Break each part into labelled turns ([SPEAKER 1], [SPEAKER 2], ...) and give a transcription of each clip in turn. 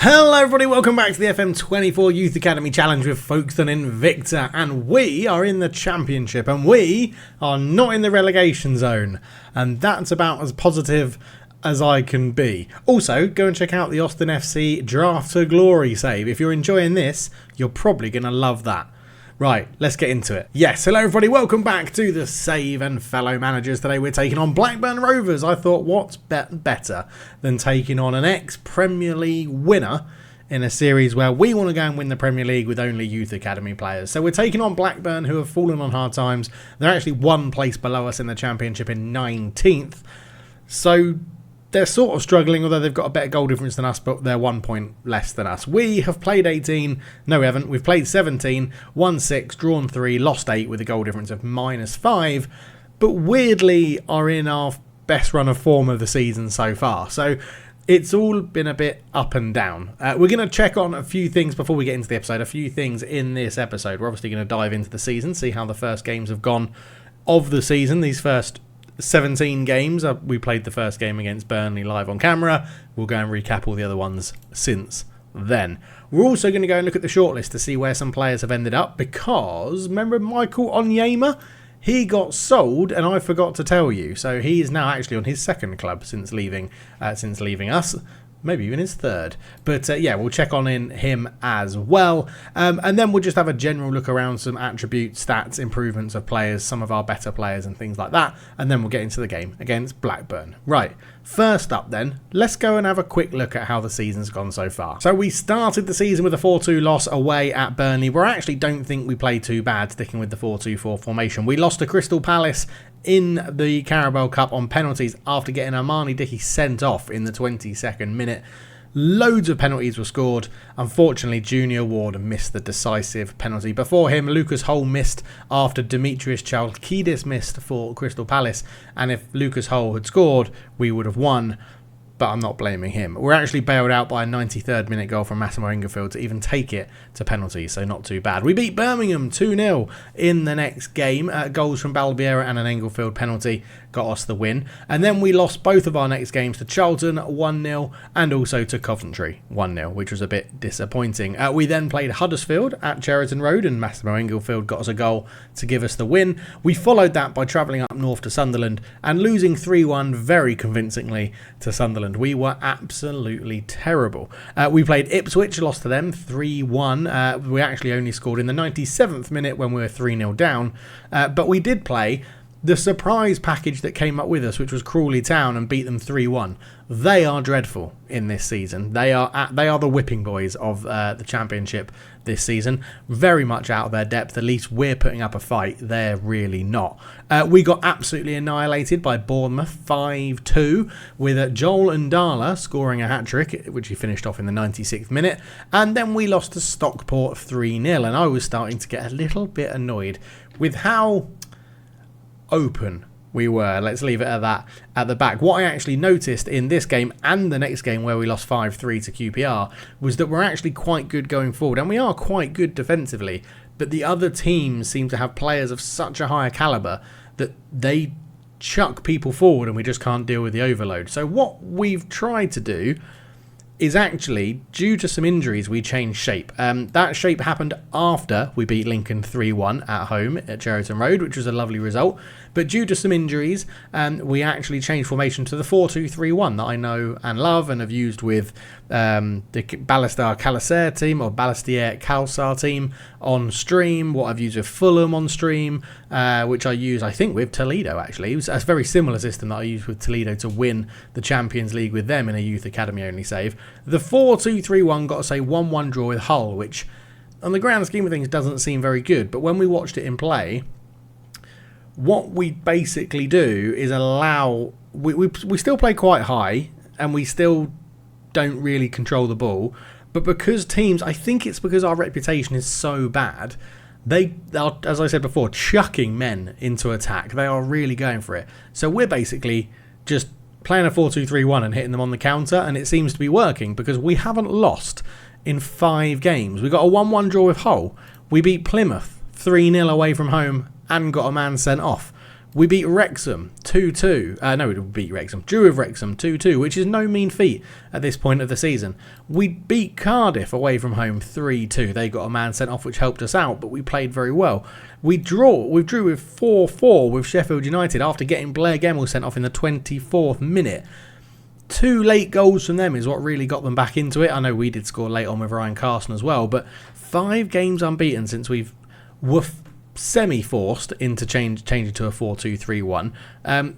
[SPEAKER 1] Hello everybody, welcome back to the FM24 Youth Academy Challenge with Folkestone Invicta, and we are in the Championship and we are not in the relegation zone, and that's about as positive as I can be. Also, go and check out the Austin FC Draft to Glory save. If you're enjoying this, you're probably going to love that. Right, let's get into it. Yes, hello everybody, welcome back to the save and fellow managers. Today we're taking on Blackburn Rovers. I thought, what's better than taking on an ex-Premier League winner in a series where we want to go and win the Premier League with only Youth Academy players. So we're taking on Blackburn, who have fallen on hard times. They're actually one place below us in the Championship in 19th. So they're sort of struggling, although they've got a better goal difference than us, but they're 1 point less than us. We have played 18. No, we haven't. We've played 17, won 6, drawn 3, lost 8 with a goal difference of -5, but weirdly are in our best run of form of the season so far. So it's all been a bit up and down. We're going to check on a few things before we get into the episode, a few things in this episode. We're obviously going to dive into the season, see how the first games have gone of the season, these first 17 games. We played the first game against Burnley live on camera. We'll go and recap all the other ones since then. We're also going to go and look at the shortlist to see where some players have ended up, because remember Michael Onyema? He got sold and I forgot to tell you. So he is now actually on his second club since leaving us. Maybe even his third. But yeah, we'll check on him as well. And then we'll just have a general look around some attributes, stats, improvements of players, some of our better players and things like that. And then we'll get into the game against Blackburn. Right, first up then, let's go and have a quick look at how the season's gone so far. So we started the season with a 4-2 loss away at Burnley, where I actually don't think we played too bad, sticking with the 4-2-4 formation. We lost to Crystal Palace in the Carabao Cup on penalties after getting Armani Dickey sent off in the 22nd minute. Loads of penalties were scored. Unfortunately, Junior Ward missed the decisive penalty. Before him, Lucas Hull missed after Demetrius Chalkidis missed for Crystal Palace. And if Lucas Hull had scored, we would have won. But I'm not blaming him. We're actually bailed out by a 93rd minute goal from Massimo Ingerfield to even take it to penalties, so not too bad. We beat Birmingham 2-0 in the next game. Goals from Balbiera and an Englefield penalty got us the win. And then we lost both of our next games to Charlton 1-0 and also to Coventry 1-0, which was a bit disappointing. We then played Huddersfield at Cheriton Road and Massimo Ingerfield got us a goal to give us the win. We followed that by travelling up north to Sunderland and losing 3-1 very convincingly to Sunderland. We were absolutely terrible. We played Ipswich, lost to them 3-1. We actually only scored in the 97th minute when we were 3-0 down. But we did play the surprise package that came up with us, which was Crawley Town, and beat them 3-1. They are dreadful in this season. They are the whipping boys of the Championship this season. Very much out of their depth. At least we're putting up a fight. They're really not. We got absolutely annihilated by Bournemouth 5-2 with Joel Ndala scoring a hat-trick, which he finished off in the 96th minute. And then we lost to Stockport 3-0. And I was starting to get a little bit annoyed with how open we were. Let's leave it at that at the back. What I actually noticed in this game and the next game where we lost 5-3 to QPR was that we're actually quite good going forward, and we are quite good defensively, but the other teams seem to have players of such a higher calibre that they chuck people forward and we just can't deal with the overload. So what we've tried to do is actually, due to some injuries, we changed shape. That shape happened after we beat Lincoln 3-1 at home at Cheriton Road, which was a lovely result. But due to some injuries, we actually changed formation to the 4-2-3-1 that I know and love and have used with the Ballastier Calaser team, or Ballastier Calsar team on stream, what I've used with Fulham on stream, which I use, I think, with Toledo, actually. It was a very similar system that I used with Toledo to win the Champions League with them in a Youth Academy only save. The 4-2-3-1 got us a 1-1 draw with Hull, which on the grand scheme of things doesn't seem very good, but when we watched it in play, what we basically do is allow... We still play quite high, and we still don't really control the ball, but because teams... I think it's because our reputation is so bad, they are, as I said before, chucking men into attack. They are really going for it. So we're basically just playing a 4-2-3-1 and hitting them on the counter, and it seems to be working because we haven't lost in 5 games. We got a 1-1 draw with Hull. We beat Plymouth 3-0 away from home and got a man sent off. We beat Wrexham 2-2. No, we beat Wrexham. Drew with Wrexham 2-2, which is no mean feat at this point of the season. We beat Cardiff away from home 3-2. They got a man sent off, which helped us out, but we played very well. We drew with 4-4 with Sheffield United after getting Blair Gemmell sent off in the 24th minute. 2 late goals from them is what really got them back into it. I know we did score late on with Ryan Carson as well, but 5 games unbeaten since we've semi-forced into changing to a 4-2-3-1,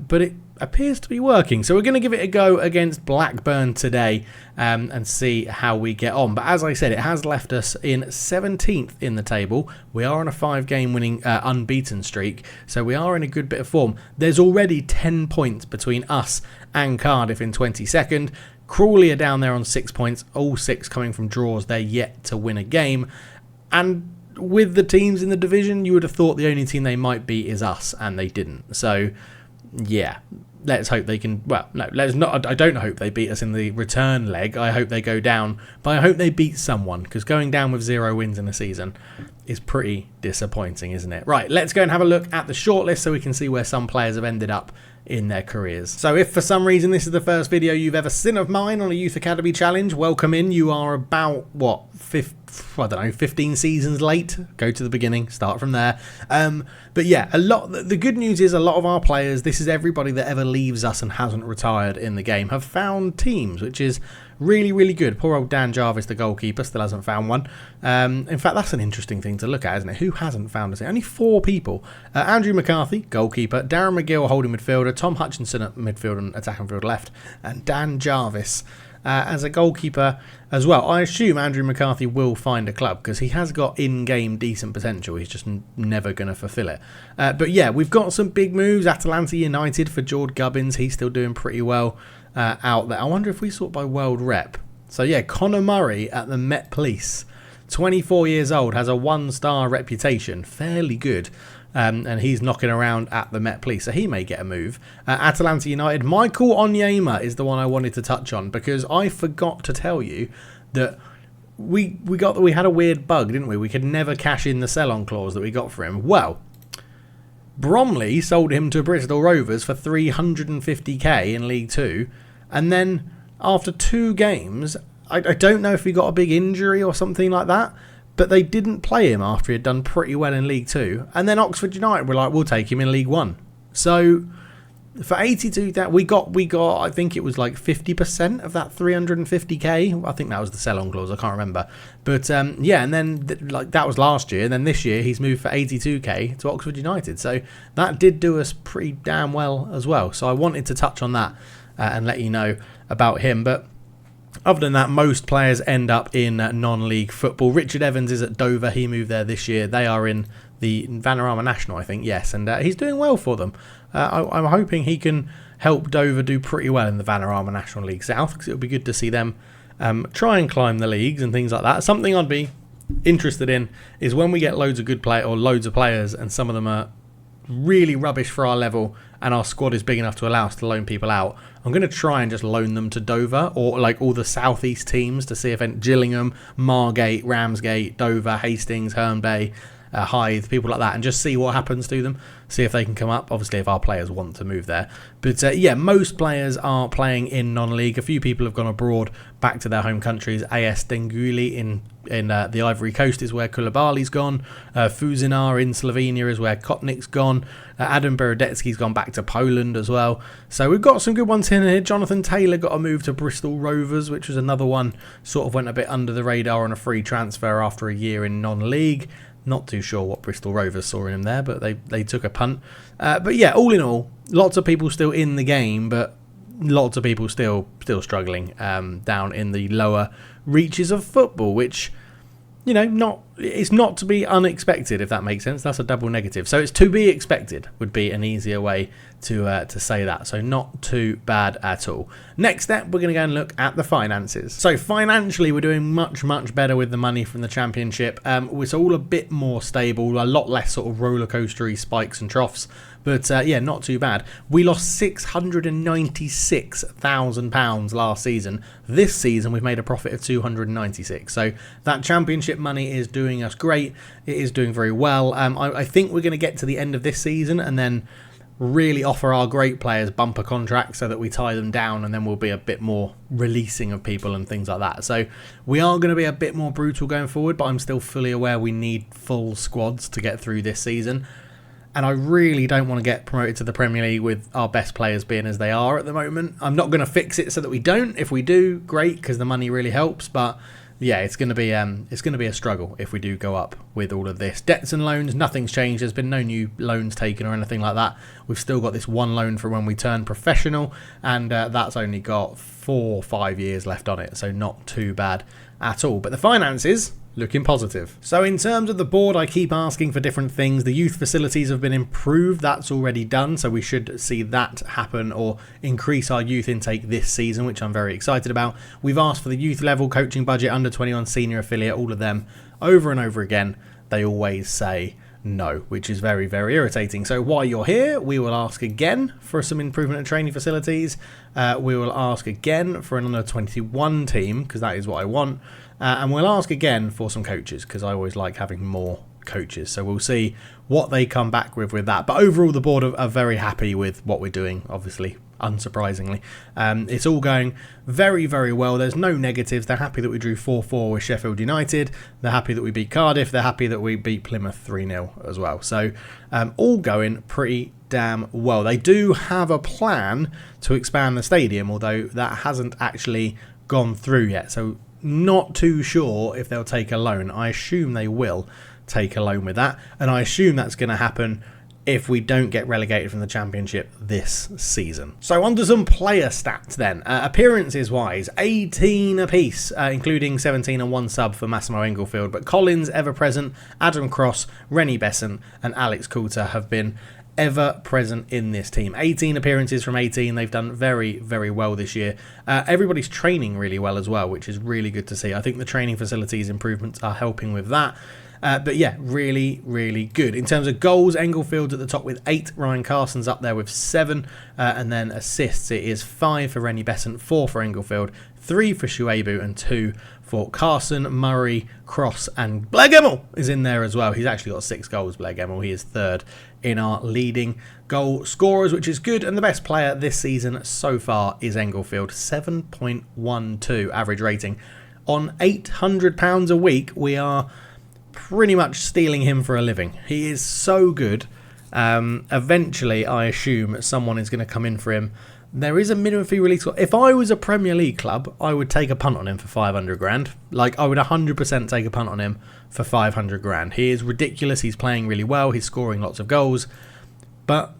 [SPEAKER 1] but it appears to be working. So we're going to give it a go against Blackburn today and see how we get on. But as I said, it has left us in 17th in the table. We are on a 5-game winning unbeaten streak, so we are in a good bit of form. There's already 10 points between us and Cardiff in 22nd. Crawley are down there on 6 points, all 6 coming from draws. They're yet to win a game, and with the teams in the division, you would have thought the only team they might beat is us, and they didn't. So, yeah, let's hope they can. Well, no, let's not. I don't hope they beat us in the return leg. I hope they go down, but I hope they beat someone, because going down with 0 wins in a season is pretty disappointing, isn't it? Right, let's go and have a look at the shortlist so we can see where some players have ended up in their careers. So if for some reason this is the first video you've ever seen of mine on a Youth Academy challenge, welcome in. You are about, what, 15 seasons late. Go to the beginning, start from there. But yeah, the good news is a lot of our players, this is everybody that ever leaves us and hasn't retired in the game, have found teams, which is really, really good. Poor old Dan Jarvis, the goalkeeper, still hasn't found one. In fact, that's an interesting thing to look at, isn't it? Who hasn't found us? Only 4 people. Andrew McCarthy, goalkeeper. Darren McGill, holding midfielder. Tom Hutchinson at midfield and attacking field left. And Dan Jarvis as a goalkeeper as well. I assume Andrew McCarthy will find a club because he has got in-game decent potential. He's just never going to fulfill it. But yeah, we've got some big moves. Atalanta United for George Gubbins. He's still doing pretty well out there. I wonder if we sort by world rep. So yeah, Connor Murray at the Met Police. 24 years old, has a 1-star reputation. Fairly good. And he's knocking around at the Met Police, so he may get a move. Atalanta United, Michael Onyema is the one I wanted to touch on, because I forgot to tell you that we had a weird bug, didn't we? We could never cash in the sell-on clause that we got for him. Well, Bromley sold him to Bristol Rovers for 350k in League 2, and then after 2 games, I don't know if he got a big injury or something like that, but they didn't play him after he had done pretty well in League 2. And then Oxford United were like, we'll take him in League 1. So for 82, we got I think it was like 50% of that 350k. I think that was the sell-on clause. I can't remember. But yeah, and then that was last year. And then this year he's moved for 82k to Oxford United. So that did do us pretty damn well as well. So I wanted to touch on that and let you know about him. But other than that, most players end up in non-league football. Richard Evans is at Dover. He moved there this year. They are in the Vanarama National, I think, yes. And he's doing well for them. I'm hoping he can help Dover do pretty well in the Vanarama National League South, because it would be good to see them try and climb the leagues and things like that. Something I'd be interested in is when we get loads of good loads of players and some of them are really rubbish for our level and our squad is big enough to allow us to loan people out, I'm going to try and just loan them to Dover or like all the southeast teams to see if Gillingham, Margate, Ramsgate, Dover, Hastings, Herne Bay, Hythe, people like that, and just see what happens to them, see if they can come up, obviously if our players want to move there. But yeah, most players are playing in non-league. A few people have gone abroad back to their home countries. AS Denguli in the Ivory Coast is where Koulibaly's gone. Fuzinar in Slovenia is where Kotnik's gone. Adam Beredetsky's gone back to Poland as well. So we've got some good ones in here. Jonathan Taylor got a move to Bristol Rovers, which was another one, sort of went a bit under the radar on a free transfer after a year in non-league. Not too sure what Bristol Rovers saw in him there, but they took a punt. But yeah, all in all, lots of people still in the game, but lots of people still struggling down in the lower reaches of football, which, you know, it's not to be unexpected, if that makes sense. That's a double negative. So it's to be expected would be an easier way to say that. So not too bad at all. Next step, we're going to go and look at the finances. So financially, we're doing much, much better with the money from the championship. It's all a bit more stable, a lot less sort of roller coastery spikes and troughs. But yeah, not too bad. We lost £696,000 last season. This season, we've made a profit of 296. So that championship money is doing us great. It is doing very well. I think we're going to get to the end of this season, and then really offer our great players bumper contracts so that we tie them down, and then we'll be a bit more releasing of people and things like that. So we are going to be a bit more brutal going forward, but I'm still fully aware we need full squads to get through this season. And I really don't want to get promoted to the Premier League with our best players being as they are at the moment. I'm not going to fix it so that we don't. If we do, great, because the money really helps. But yeah, it's going to be a struggle if we do go up with all of this. Debts and loans, nothing's changed. There's been no new loans taken or anything like that. We've still got this one loan for when we turn professional, and that's only got 4 or 5 years left on it, so not too bad at all. But the finances looking positive. So in terms of the board, I keep asking for different things. The youth facilities have been improved. That's already done. So we should see that happen or increase our youth intake this season, which I'm very excited about. We've asked for the youth level coaching budget, under 21 senior affiliate, all of them over and over again. They always say no, which is very, very irritating. So while you're here, we will ask again for some improvement in training facilities. We will ask again for an under 21 team, because that is what I want. And we'll ask again for some coaches, because I always like having more coaches. So we'll see what they come back with that. But overall, the board are very happy with what we're doing, obviously, unsurprisingly. It's all going very, very well. There's no negatives. They're happy that we drew 4-4 with Sheffield United. They're happy that we beat Cardiff. They're happy that we beat Plymouth 3-0 as well. So all going pretty damn well. They do have a plan to expand the stadium, although that hasn't actually gone through yet. So not too sure if they'll take a loan. I assume they will take a loan with that, and I assume that's going to happen if we don't get relegated from the Championship this season. So on to some player stats then. Appearances wise, 18 apiece, including 17 and 1 sub for Massimo Englefield, but Collins ever present, Adam Cross, Rennie Besant and Alex Coulter have been ever present in this team. 18 appearances from 18. They've done very, very well this year. Everybody's training really well as well, which is really good to see. I think the training facilities improvements are helping with that. But yeah, really, really good. In terms of goals, Englefield's at the top with 8. Ryan Carson's up there with 7. And then assists, it is 5 for Rennie Besant, 4 for Englefield, 3 for Shuaibu and 2 for Carson, Murray, Cross, and Blair Gemmell is in there as well. He's actually got 6 goals, Blair Gemmell. He is 3rd in our leading goal scorers, which is good. And the best player this season so far is Englefield, 7.12 average rating. On £800 a week, we are pretty much stealing him for a living. He is so good. Eventually, I assume someone is going to come in for him. There is a minimum fee release. If I was a Premier League club, I would take a punt on him for 500 grand. Like, I would 100% take a punt on him for 500 grand. He is ridiculous. He's playing really well. He's scoring lots of goals. But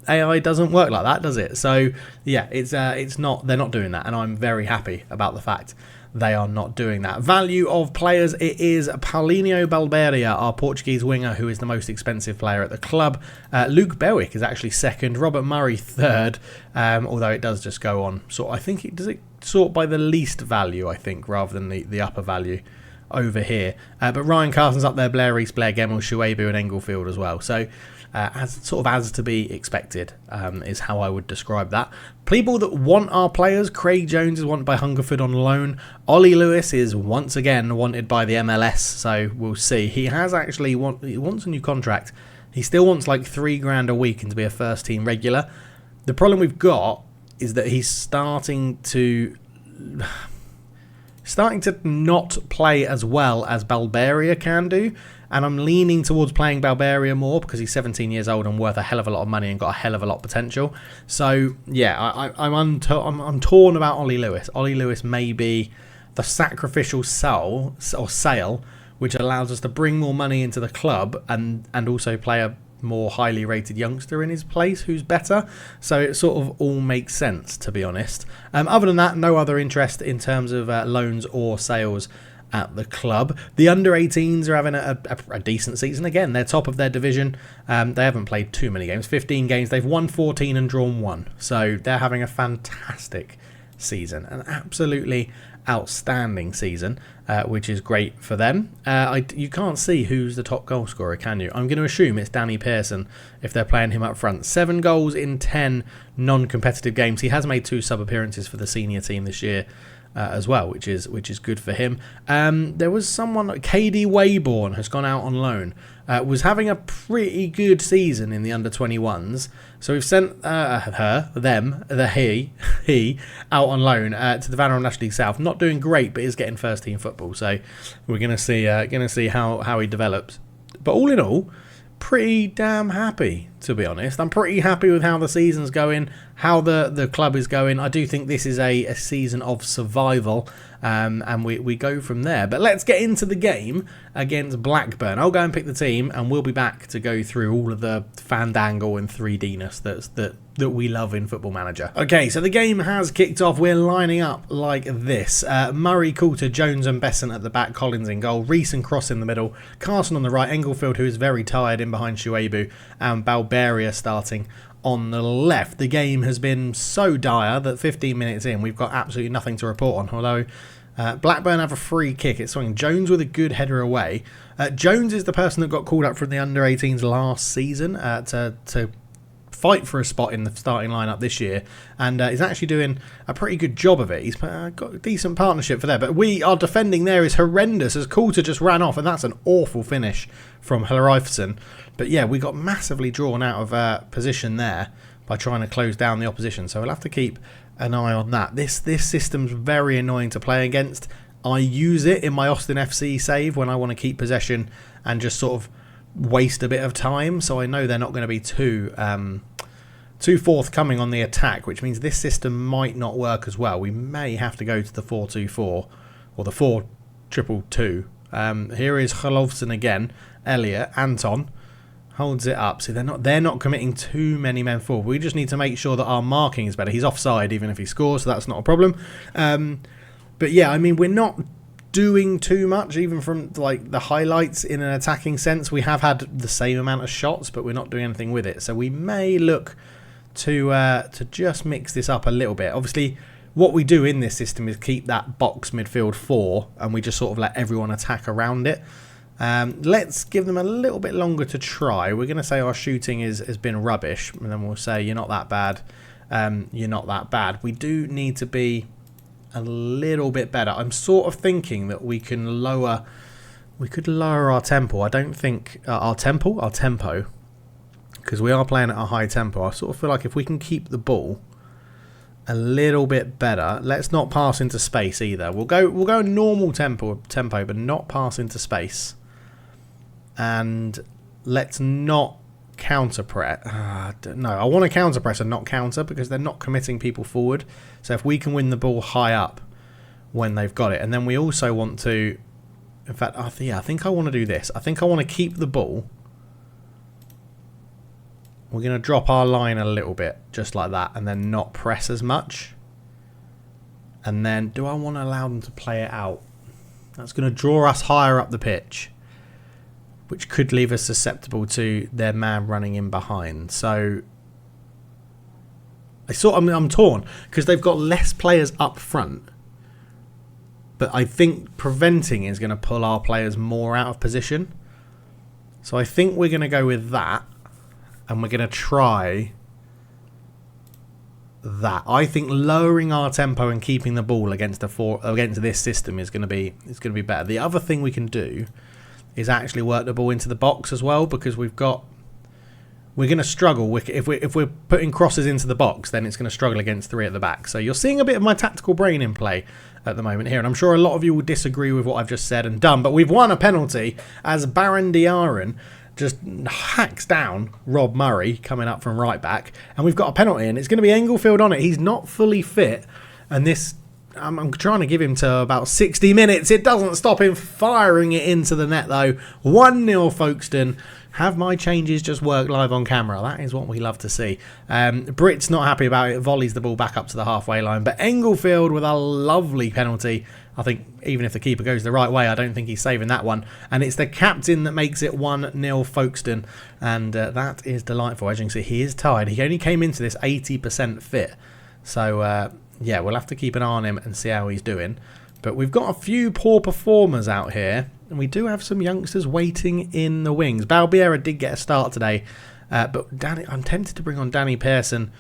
[SPEAKER 1] AI doesn't work like that, does it? So, yeah, it's not. They're not doing that. And I'm very happy about the fact they are not doing that. Value of players, it is Paulinho Balberia, our Portuguese winger, who is the most expensive player at the club. Luke Berwick is actually 2nd. Robert Murray 3rd, although it does just go on. I think it does it sort by the least value, I think, rather than the upper value over here. But Ryan Carson's up there, Blair Reese, Blair Gemmell, Shuaibu and Englefield as well. So as to be expected is how I would describe that. People that want our players, Craig Jones is wanted by Hungerford on loan. Ollie Lewis is once again wanted by the MLS, so we'll see. He has actually he wants a new contract. He still wants like $3,000 a week and to be a first team regular. The problem we've got is that he's starting to not play as well as Balberia can do. And I'm leaning towards playing Balberia more because he's 17 years old and worth a hell of a lot of money and got a hell of a lot of potential. So, yeah, I'm torn about Ollie Lewis. Ollie Lewis may be the sacrificial sale, which allows us to bring more money into the club and also play a more highly rated youngster in his place who's better. So it sort of all makes sense, to be honest. Other than that, no other interest in terms of loans or sales at the club. The under-18s are having a decent season. Again, they're top of their division. They haven't played too many games, 15 games. They've won 14 and drawn 1. So they're having a fantastic season, an absolutely outstanding season, which is great for them. You can't see who's the top goal scorer, can you? I'm going to assume it's Danny Pearson if they're playing him up front. 7 goals in 10 non-competitive games. He has made 2 sub-appearances for the senior team this year as well, which is good for him. There was someone, KD Wayborn has gone out on loan. was having a pretty good season in the under-21s. So we've sent he out on loan to the Vanarama National League South. Not doing great, but is getting first team football. So we're going to see how he develops. But all in all, pretty damn happy, to be honest. I'm pretty happy with how the season's going, how the club is going. I do think this is a season of survival, and we go from there. But let's get into the game against Blackburn. I'll go and pick the team, and we'll be back to go through all of the fandangle and 3D-ness that we love in Football Manager. Okay, so the game has kicked off. We're lining up like this. Murray, Coulter, Jones and Besant at the back, Collins in goal, Reese and Cross in the middle, Carson on the right, Englefield, who is very tired, in behind Shuaibu, and Balberia starting on the left. The game has been so dire that 15 minutes in, we've got absolutely nothing to report on, although Blackburn have a free kick. It's swinging. Jones with a good header away. Jones is the person that got called up from the under-18s last season to fight for a spot in the starting lineup this year, and he's actually doing a pretty good job of it. He's got a decent partnership for there, but our defending there is horrendous as Coulter just ran off, and that's an awful finish from Hillereifson. But yeah, we got massively drawn out of position there by trying to close down the opposition, so we'll have to keep an eye on that. This system's very annoying to play against. I use it in my Austin FC save when I want to keep possession and just sort of waste a bit of time, so I know they're not going to be too forthcoming on the attack, which means this system might not work as well. We may have to go to the 4-2-4 or the 4-2-2. Here is Hillereifson again. Elliot, Anton holds it up. See, they're not committing too many men forward. We just need to make sure that our marking is better. He's offside even if he scores, so that's not a problem. But yeah, I mean, we're not doing too much, even from like the highlights in an attacking sense. We have had the same amount of shots, but we're not doing anything with it. So we may look to just mix this up a little bit. Obviously, what we do in this system is keep that box midfield 4, and we just sort of let everyone attack around it. Let's give them a little bit longer to try. We're going to say our shooting has been rubbish, and then we'll say you're not that bad. You're not that bad. We do need to be a little bit better. I'm sort of thinking that we could lower our tempo. I don't think our tempo, because we are playing at a high tempo. I sort of feel like if we can keep the ball a little bit better, let's not pass into space either. We'll go normal tempo, but not pass into space. And let's not counter press. No, I want to counter press and not counter, because they're not committing people forward. So if we can win the ball high up when they've got it, and then we also want to, in fact, I think I want to do this. I think I want to keep the ball. We're going to drop our line a little bit, just like that, and then not press as much. And then, do I want to allow them to play it out? That's going to draw us higher up the pitch, which could leave us susceptible to their man running in behind. So I'm torn, because they've got less players up front, but I think preventing is going to pull our players more out of position. So I think we're going to go with that, and we're going to try that. I think lowering our tempo and keeping the ball against this system is going to be better. The other thing we can do is actually work the ball into the box as well, because we're going to struggle if we're putting crosses into the box, then it's going to struggle against 3 at the back. So you're seeing a bit of my tactical brain in play at the moment here, and I'm sure a lot of you will disagree with what I've just said and done, but we've won a penalty as Baron Diarran just hacks down Rob Murray coming up from right back, and we've got a penalty, and it's going to be Englefield on it. He's not fully fit, and this I'm trying to give him to about 60 minutes. It doesn't stop him firing it into the net though. 1-0 Folkestone. Have my changes just work live on camera? That is what we love to see. Brit's not happy about it. Volleys the ball back up to the halfway line. But Englefield with a lovely penalty. I think even if the keeper goes the right way, I don't think he's saving that one. And it's the captain that makes it 1-0 Folkestone. And that is delightful. As you can see, he is tired. He only came into this 80% fit. So, yeah, we'll have to keep an eye on him and see how he's doing. But we've got a few poor performers out here. And we do have some youngsters waiting in the wings. Balbiera did get a start today. But I'm tempted to bring on Danny Pearson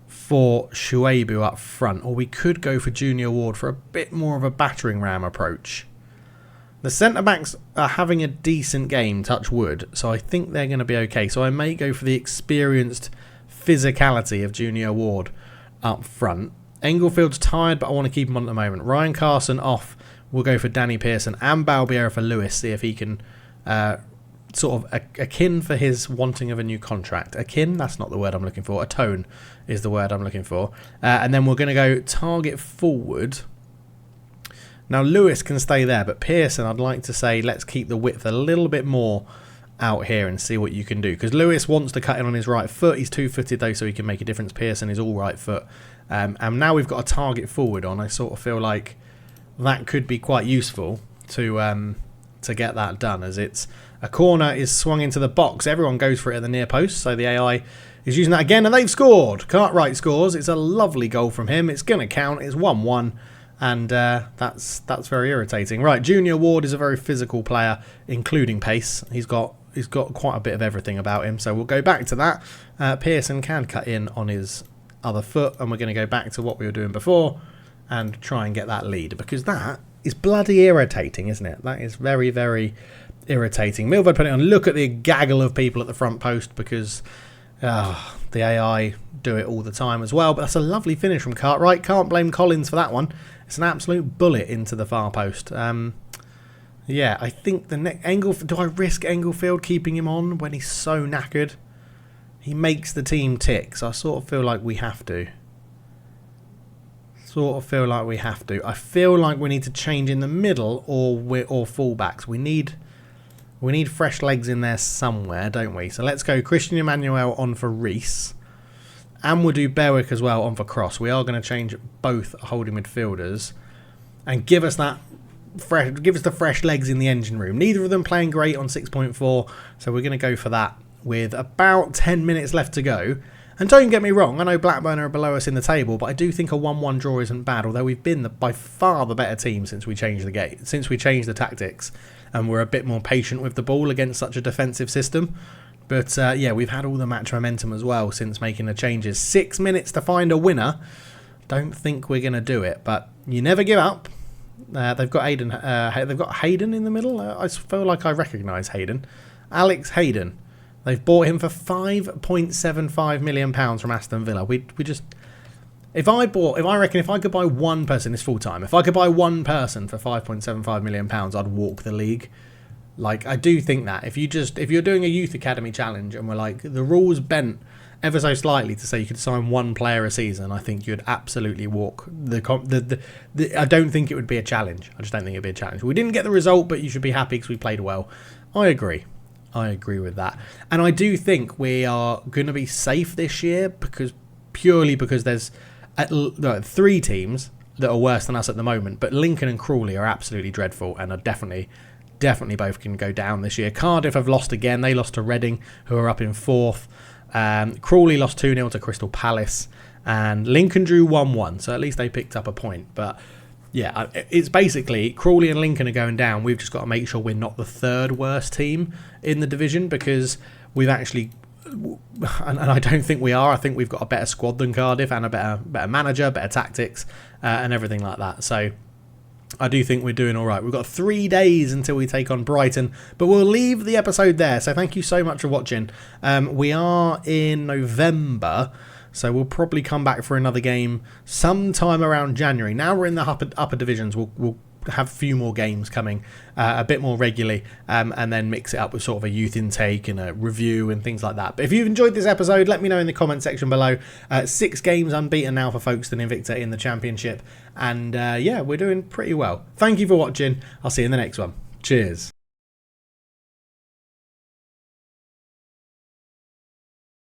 [SPEAKER 1] for Shuaibu up front. Or we could go for Junior Ward for a bit more of a battering ram approach. The centre-backs are having a decent game, touch wood, so I think they're going to be okay. So I may go for the experienced physicality of Junior Ward up front. Engelfield's tired, but I want to keep him on at the moment. Ryan Carson off. We'll go for Danny Pearson and Balbiera for Lewis, see if he can sort of akin for his wanting of a new contract. Akin, that's not the word I'm looking for. Atone is the word I'm looking for. And then we're going to go target forward. Now, Lewis can stay there, but Pearson, I'd like to say, let's keep the width a little bit more out here and see what you can do. Because Lewis wants to cut in on his right foot. He's two-footed, though, so he can make a difference. Pearson is all right foot. And now we've got a target forward on. I sort of feel like that could be quite useful to get that done, as it's a corner is swung into the box. Everyone goes for it at the near post, so the AI is using that again, and they've scored. Cartwright scores. It's a lovely goal from him. It's going to count. It's 1-1. And that's very irritating. Right, Junior Ward is a very physical player, including pace. He's got quite a bit of everything about him. So we'll go back to that. Pearson can cut in on his other foot, and we're going to go back to what we were doing before and try and get that lead, because that is bloody irritating, isn't it? That is very, very irritating. Milford put it on. Look at the gaggle of people at the front post, because the AI do it all the time as well. But that's a lovely finish from Cartwright. Can't blame Collins for that one. It's an absolute bullet into the far post. Yeah, I think the next do I risk Engelfield keeping him on when he's so knackered? He makes the team tick, so I sort of feel like we have to. I feel like we need to change in the middle or fullbacks. We need fresh legs in there somewhere, don't we? So let's go Christian Emmanuel on for Reese. And we'll do Berwick as well on for Cross. We are going to change both holding midfielders and give us the fresh legs in the engine room. Neither of them playing great on 6.4, so we're going to go for that with about 10 minutes left to go. And don't get me wrong, I know Blackburn are below us in the table, but I do think a 1-1 draw isn't bad, although we've been by far the better team since we changed the tactics, and we're a bit more patient with the ball against such a defensive system. But yeah, we've had all the match momentum as well since making the changes. 6 minutes to find a winner. Don't think we're going to do it, but you never give up. They've got Hayden. They've got Hayden in the middle. I feel like I recognise Hayden. Alex Hayden. They've bought him for £5.75 million from Aston Villa. We just, if I could buy one person, it's full time. If I could buy one person for £5.75 million, I'd walk the league. Like, I do think that if you're doing a youth academy challenge and we're like, the rules bent ever so slightly to say you could sign one player a season, I think you'd absolutely walk I don't think it would be a challenge. I just don't think it'd be a challenge. We didn't get the result, but you should be happy because we played well. I agree with that. And I do think we are going to be safe this year because there's three teams that are worse than us at the moment, but Lincoln and Crawley are absolutely dreadful and are definitely both can go down this year. Cardiff have lost again. They lost to Reading, who are up in fourth. Crawley lost 2-0 to Crystal Palace, and Lincoln drew 1-1, so at least they picked up a point. But yeah, it's basically Crawley and Lincoln are going down. We've just got to make sure we're not the third worst team in the division, because we've actually, and I don't think we are. I think we've got a better squad than Cardiff and a better manager, better tactics, and everything like that. So I do think we're doing all right. We've got 3 days until we take on Brighton, but we'll leave the episode there. So thank you so much for watching. We are in November, so we'll probably come back for another game sometime around January. Now we're in the upper divisions. We'll have a few more games coming a bit more regularly, and then mix it up with sort of a youth intake and a review and things like that. But if you've enjoyed this episode, let me know in the comment section below. 6 games unbeaten now for Folkestone Invicta in the Championship, and yeah, we're doing pretty well. Thank you for watching. I'll see you in the next one. Cheers.